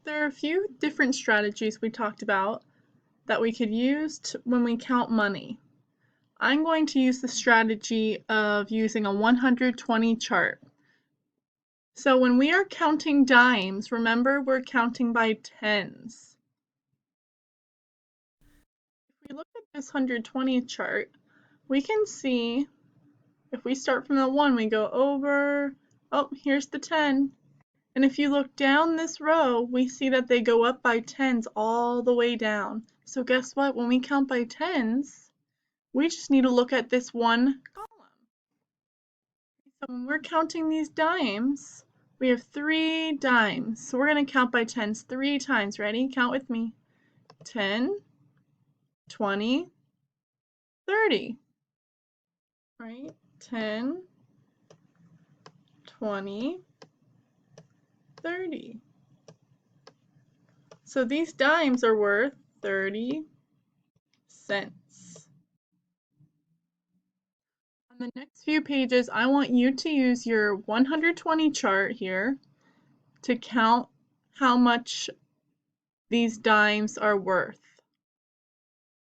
There are a few different strategies we talked about that we could use when we count money. I'm going to use the strategy of using a 120 chart. So when we are counting dimes, remember we're counting by tens. If we look at this 120 chart, we can see if we start from the 1, we go over, oh, here's the 10. And if you look down this row, we see that they go up by tens all the way down. So guess what? When we count by tens, we just need to look at this one column. So when we're counting these dimes, we have 3 dimes. So we're going to count by tens 3 times. Ready? Count with me. 10, 20, 30. Right? 10, 20, 30. So these dimes are worth 30 cents. On the next few pages, I want you to use your 120 chart here to count how much these dimes are worth.